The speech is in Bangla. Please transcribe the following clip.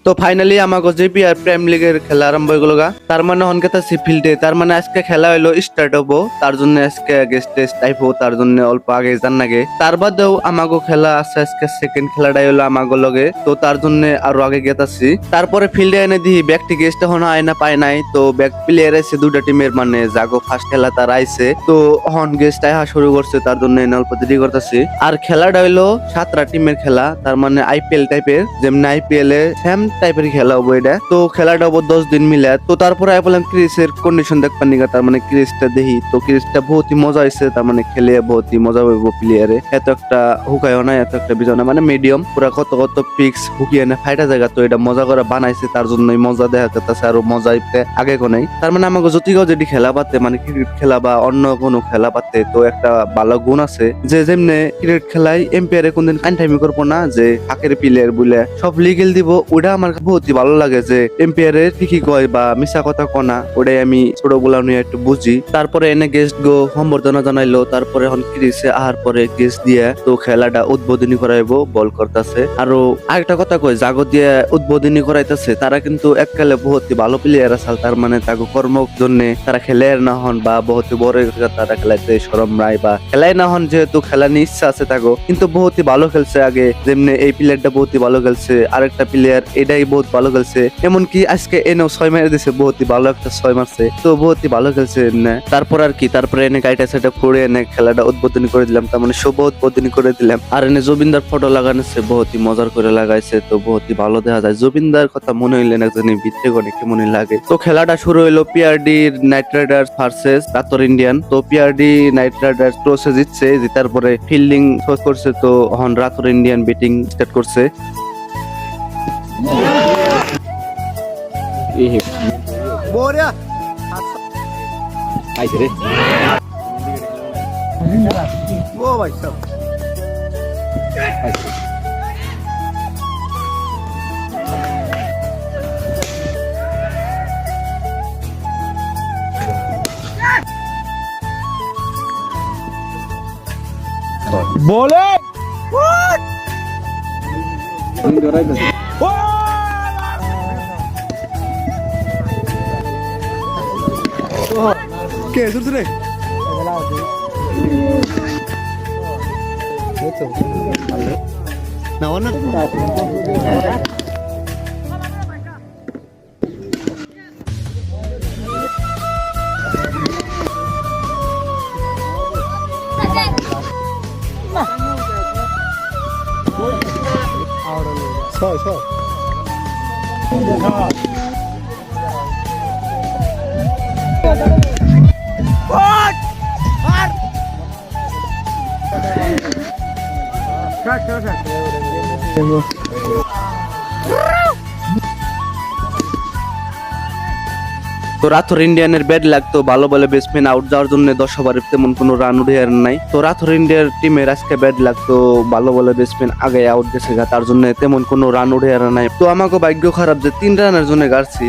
তো ফাইনালি আমাকে জেপি আর প্রেম লিগের খেলা আরম্ভ হয়ে গেল গা। তার মানে হনকে তাছি ফিল্ডে, তার মানে আজকে খেলা হইলো স্টার্ট হবো, তার জন্য আজকে গেস্ট টেস্ট আইবো, তার জন্য অল্প আগে জান নাগে। তার বাদেও আমাগো খেলা আছে আজকে, সেকেন্ড খেলাটাই হলো আমাগো লগে, তো তার জন্য আরো আগে গেতাছি। তারপরে ফিল্ডে এনে দিই ব্যাকটি গেস্ট হন আয় না পায় নাই, তো ব্যাক প্লেয়ার আছে দুটা টিমের, মানে জাগো ফার্স্ট খেলা তার আইছে, তো হন গেস্ট আয়া শুরু করছে, তার জন্য এনে অল্প দেরি করতেছি। আর খেলাটা হইলো 7টা টিমের খেলা, তার মানে আইপিএল টাইপের, যেমন আইপিএল এ সেম টাইপের খেলা হবো এটা। তো খেলাটা হবো 10 দিন মিলে। তো তারপরে আই বললাম ক্রিসের কন্ডিশন দেখবার নিগা, তার মানে ক্রিসটা দেখি, তো ক্রিসটা বহুতই মজা হয়েছে, তার মানে খেলে বহুতই মজা হইব প্লেয়ারে, এত একটা হুকায়ও নাই, এত একটা বিজয় না, মানে মিডিয়াম পুরা কত কত পিক্স হুকিয়ে না ফাইটা জায়গা, তো এটা মজা করে বানাইছে, তার জন্যই মজা দেখা করতেছে, আরো মজা আইতে আগে কো নাই। তার মানে আমাকে যতিগাও যদি খেলা পাতে, মানে ক্রিকেট খেলা বা অন্য কোনো খেলা পাতে, তো একটা ভালো গুণ আছে যে যেমনে ক্রিকেট খেলায় এম্পায়ারে কোনদিন কানটাইমি করবো না, যে হাকের প্লেয়ার বলে সব লিগেল দিব, ওটা আমার বহুতই ভালো লাগে, যে এম্পায়ারে ঠিকই কয় বা মিশা কথা কনা, ওটাই আমি ছোট গুলা নিয়ে একটু বুঝি। তারপরে এনে গেস্ট গো সম্বর্ধনা জানাইলো, তারপরে এখন ক্রিসে আহার পরে গেস্ট দিয়ে তো খেলাটা উদ্বোধনী করাইবো, বল করতেছে। আরো আরেকটা কথা কই, জাগো দিয়ে উদ্বোধনী করাইতেছে, তারা কিন্তু এককালে বহুতই ভালো প্লেয়ার আছে, তার মানে তাকে কর্মর জন্য তারা খেলে না হন বা বহুত বড় তারা খেলাইতে সরম রায় বা খেলাই না হন, যেহেতু খেলা নিয়ে ইচ্ছা আছে তাকে, কিন্তু বহুতই ভালো খেলছে আগে, যেমনি এই প্লেয়ারটা বহুতই ভালো খেলছে, আরেকটা প্লেয়ার এটাই বহুত ভালো খেলছে, এমনকি আজকে এনেও 6 মেরে দিছে, বহুতই ভালো একটা 6 মারছে, তো বহুতই ভালো খেলছে এনে। তারপর আর কি, তারপরে এনে গাইটা সেটা করে এনে খেলাটা উদ্বোধনী করে দিলাম, তার মানে শুভ উদ্বোধনী করে দিলাম। আর এনে জুবিনদার ফটো লাগানোছে, বহুতই মজার করে লাগাইছে, তো বহুতই ভালো দেখা যায়। জুবিনদার কথা মনে হইলে না জানি ভিতরে গনে কি মনে লাগে। তো খেলাটা শুরু হইলো পিআরডি নাইট রাইডার্স ভার্সেস রাতর ইন্ডিয়ান। তো পিআরডি নাইট রাইডার্স টসে জিতছে, জিতার পরে ফিল্ডিং করছে, তো এখন রাতর ইন্ডিয়ান ব্যাটিং স্টার্ট করছে। बोले ¿Qué es eso? No, no. Só. তো রাথর ইন্ডিয়ানের ব্যাড লাগতো, ভালো বলে ব্যাটসম্যান আউট যাওয়ার জন্য 10 ওভারে তেমন কোনো রান উঠে আর নাই। তো রাথর ইন্ডিয়ার টিমের আজকে ব্যাড লাগতো, ভালো বলে ব্যাটসম্যান আগে আউট গেছে, তার জন্য তেমন কোনো রান উঠে আর নাই। তো আমাকে ভাগ্য খারাপ যে 3 রানের জন্য গাড়ছি।